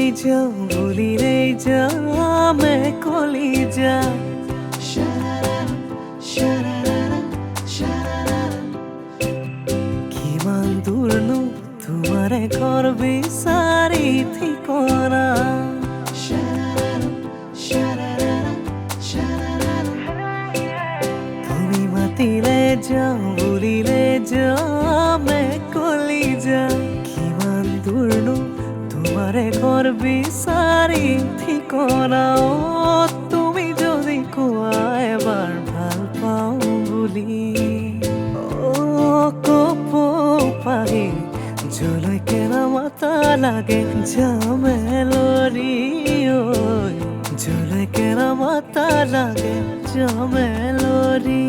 Bulile ja, मैं कोली जा কিমান দূৰনো তোমাৰে ঘৰ বিচাৰি ঠিকনা তুমি মাতিলে যাওঁ বুলিলে যাওঁ मैं কলি যা কিমান দূৰনো তোমাৰে ঘৰ বিচাৰি ঠিকনা তুমি যদি কোৱা এবাৰ ভাল পাওঁ বুলি পাহি জলৈ কেনা মাতা লাগে যা মেলৰি জলৈ কেনা মাতা লাগে যা মেলৰি